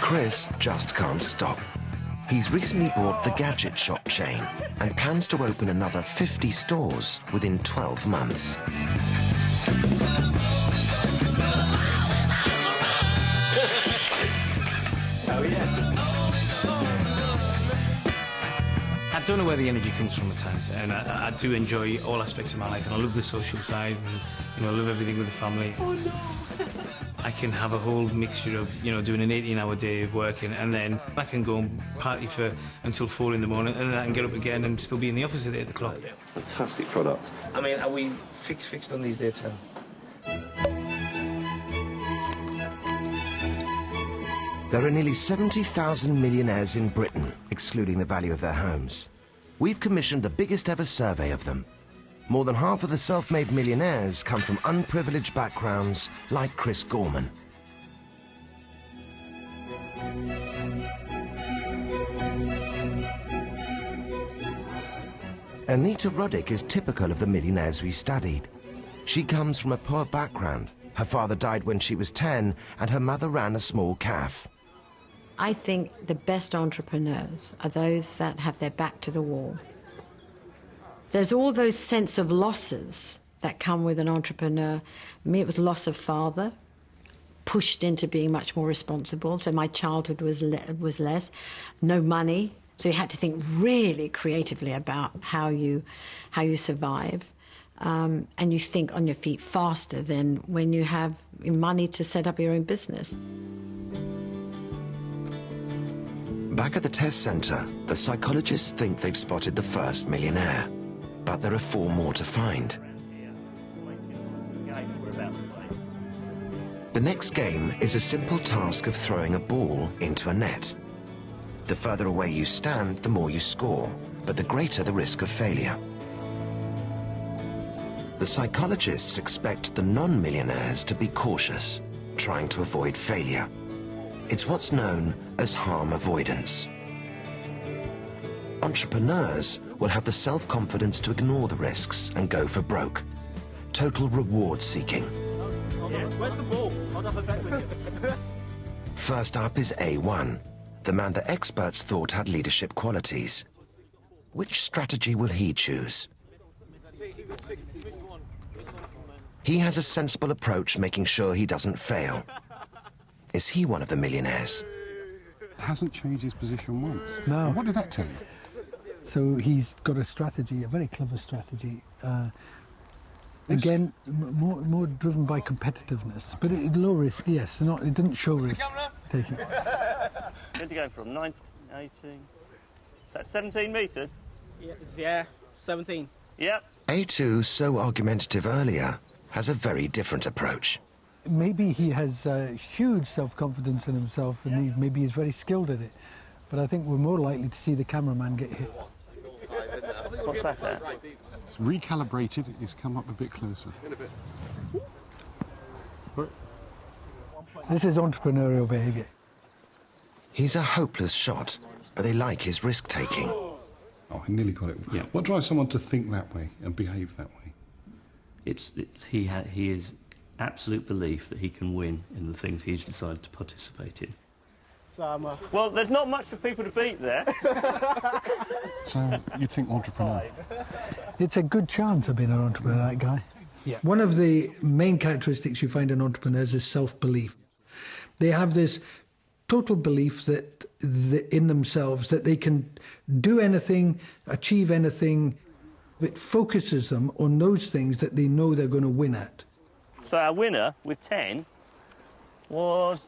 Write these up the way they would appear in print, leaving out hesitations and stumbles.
Chris just can't stop. He's recently bought the gadget shop chain and plans to open another 50 stores within 12 months. Oh, yeah. I don't know where the energy comes from at times, and I do enjoy all aspects of my life, and I love the social side, and I love everything with the family. Oh, no. I can have a whole mixture of, doing an 18-hour day of work, and then I can go and party until 4 in the morning, and then I can get up again and still be in the office at 8 o'clock. Fantastic product. I mean, are we fixed on these dates now? There are nearly 70,000 millionaires in Britain, excluding the value of their homes. We've commissioned the biggest ever survey of them. More than half of the self-made millionaires come from unprivileged backgrounds like Chris Gorman. Anita Roddick is typical of the millionaires we studied. She comes from a poor background. Her father died when she was 10, and her mother ran a small cafe. I think the best entrepreneurs are those that have their back to the wall. There's all those sense of losses that come with an entrepreneur. Me, it was loss of father, pushed into being much more responsible. So my childhood was less, no money. So you had to think really creatively about how you survive. And you think on your feet faster than when you have money to set up your own business. Back at the test centre, the psychologists think they've spotted the first millionaire. But there are 4 more to find. The next game is a simple task of throwing a ball into a net. The further away you stand, the more you score, but the greater the risk of failure. The psychologists expect the non-millionaires to be cautious, trying to avoid failure. It's what's known as harm avoidance. Entrepreneurs will have the self-confidence to ignore the risks and go for broke. Total reward seeking. Where's the ball? First up is A1, the man that experts thought had leadership qualities. Which strategy will he choose? He has a sensible approach, making sure he doesn't fail. Is he one of the millionaires? Hasn't changed his position once. No. And what did that tell you? So he's got a strategy, a very clever strategy. Again, more driven by competitiveness, but low risk, yes. It didn't show risk. Take it. Where'd you go from? 19, 18? Is that 17 metres? Yeah, 17. Yep. A2, so argumentative earlier, has a very different approach. Maybe he has huge self-confidence in himself, and maybe he's very skilled at it. But I think we're more likely to see the cameraman get hit. What's that at? It's recalibrated, it's come up a bit closer. This is entrepreneurial behaviour. He's a hopeless shot, but they like his risk-taking. Oh, I nearly got it. Yeah. What drives someone to think that way and behave that way? He is absolute belief that he can win in the things he's decided to participate in. Well, there's not much for people to beat there. So you'd think entrepreneur? It's a good chance of being an entrepreneur, that guy. Yeah. One of the main characteristics you find in entrepreneurs is self-belief. They have this total belief that in themselves that they can do anything, achieve anything. It focuses them on those things that they know they're going to win at. So our winner with 10 was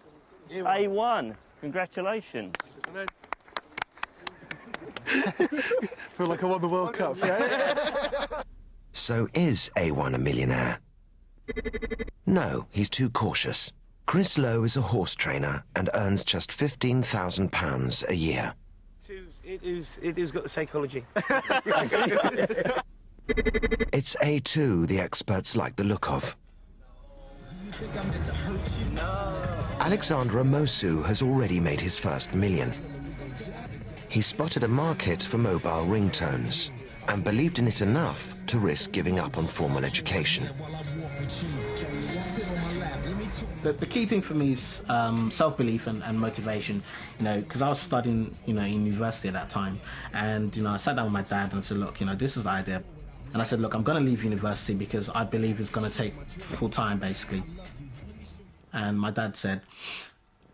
A1. Congratulations. Feel like I won the World Cup, yeah? So is A1 a millionaire? No, he's too cautious. Chris Lowe is a horse trainer and earns just £15,000 a year. Who's got the psychology? It's A2 the experts like the look of. Alexander Amosu has already made his first million. He spotted a market for mobile ringtones. and believed in it enough to risk giving up on formal education. The key thing for me is self-belief and motivation, you know, because I was studying, you know, in university at that time, and, you know, I sat down with my dad and I said, look, you know, this is the idea. And I said, look, I'm going to leave university because I believe it's going to take full time, basically. And my dad said,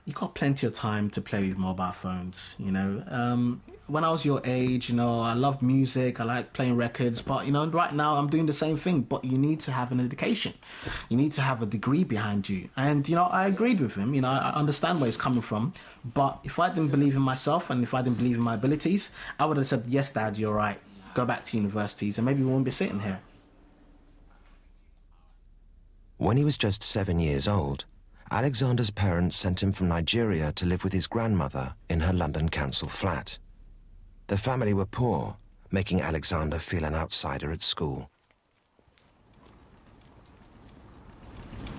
you've got plenty of time to play with mobile phones, you know. When I was your age, you know, I loved music, I like playing records, but, you know, right now I'm doing the same thing, but you need to have an education. You need to have a degree behind you. And, you know, I agreed with him, you know, I understand where he's coming from, but if I didn't believe in myself and if I didn't believe in my abilities, I would have said, yes, Dad, you're right. Go back to universities and maybe we won't be sitting here. When he was just 7 years old, Alexander's parents sent him from Nigeria to live with his grandmother in her London council flat. The family were poor, making Alexander feel an outsider at school.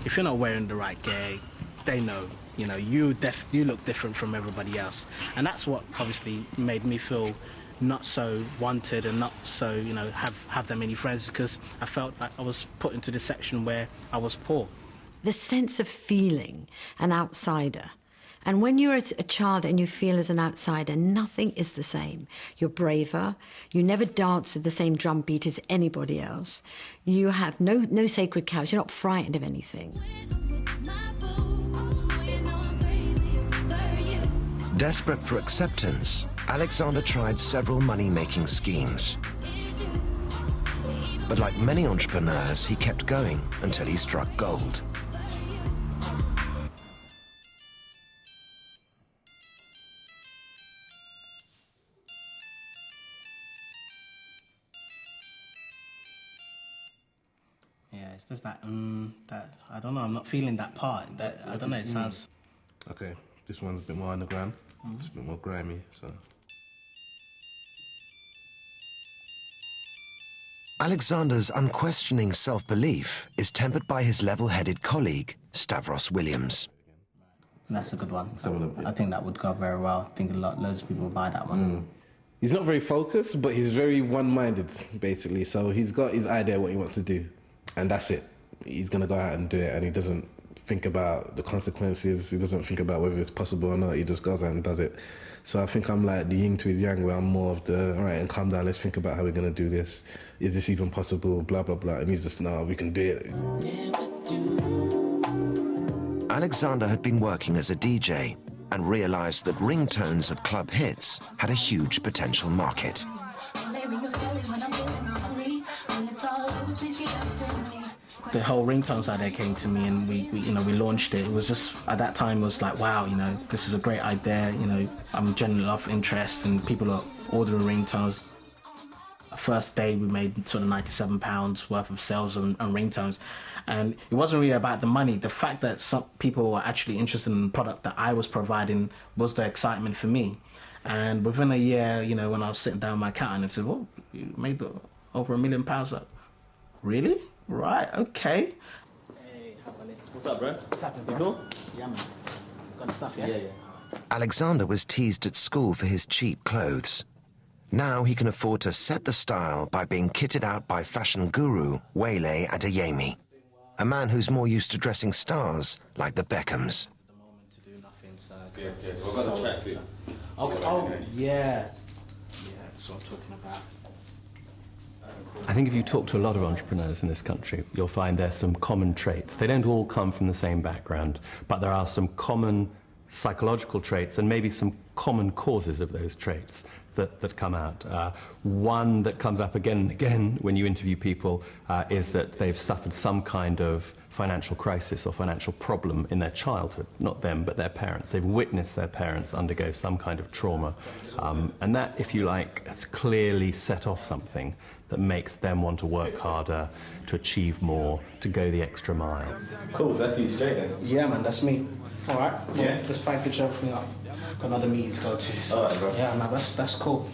If you're not wearing the right gear, they know, you know, you look different from everybody else. And that's what obviously made me feel not so wanted and not so, you know, have that many friends, because I felt like I was put into this section where I was poor. The sense of feeling an outsider. And when you're a child and you feel as an outsider, nothing is the same. You're braver. You never dance to the same drum beat as anybody else. You have no sacred cows. You're not frightened of anything. Desperate for acceptance, Alexander tried several money-making schemes. But like many entrepreneurs, he kept going until he struck gold. Yeah, it's just that, I don't know, I'm not feeling that part. I don't know, it sounds... Okay, this one's a bit more underground. It's a bit more grimy, so... Alexander's unquestioning self-belief is tempered by his level-headed colleague, Stavros Williams. That's a good one. I think that would go very well. I think loads of people would buy that one. He's not very focused, but he's very one-minded, basically. So he's got his idea what he wants to do, and that's it. He's going to go out and do it, and he doesn't think about the consequences. He doesn't think about whether it's possible or not. He just goes out and does it. So I think I'm like the yin to his yang, where I'm more of the, all right, and calm down, let's think about how we're going to do this. Is this even possible? Blah, blah, blah. And he's just, no, we can do it. Alexander had been working as a DJ and realized that ringtones of club hits had a huge potential market. The whole ringtones idea came to me, and we launched it. It was just, at that time, it was like, wow, you know, this is a great idea. You know, I'm generally of interest, and people are ordering ringtones. First day, we made sort of £97 worth of sales on ringtones, and it wasn't really about the money. The fact that some people were actually interested in the product that I was providing was the excitement for me. And within a year, you know, when I was sitting down with my accountant and said, well, you made over £1 million. Like, really? Right, okay. Hey, what's up, bro? What's happening, bro? You cool? Yeah, man. Got the stuff, yeah? Yeah. Alexander was teased at school for his cheap clothes. Now he can afford to set the style by being kitted out by fashion guru Wale Adeyemi, a man who's more used to dressing stars like the Beckhams. Yeah, we've got a tracksuit. Okay, oh, yeah. Yeah, that's what I'm talking about. I think if you talk to a lot of entrepreneurs in this country, you'll find there's some common traits. They don't all come from the same background, but there are some common psychological traits and maybe some common causes of those traits that come out. One that comes up again and again when you interview people is that they've suffered some kind of financial crisis or financial problem in their childhood. Not them, but their parents. They've witnessed their parents undergo some kind of trauma. And that, if you like, has clearly set off something that makes them want to work harder, to achieve more, to go the extra mile. Cool, so that's you straight then? Yeah, man, that's me. All right, well, let's package everything up. Got another meeting to go to. So, all right, bro. Yeah, man, that's cool.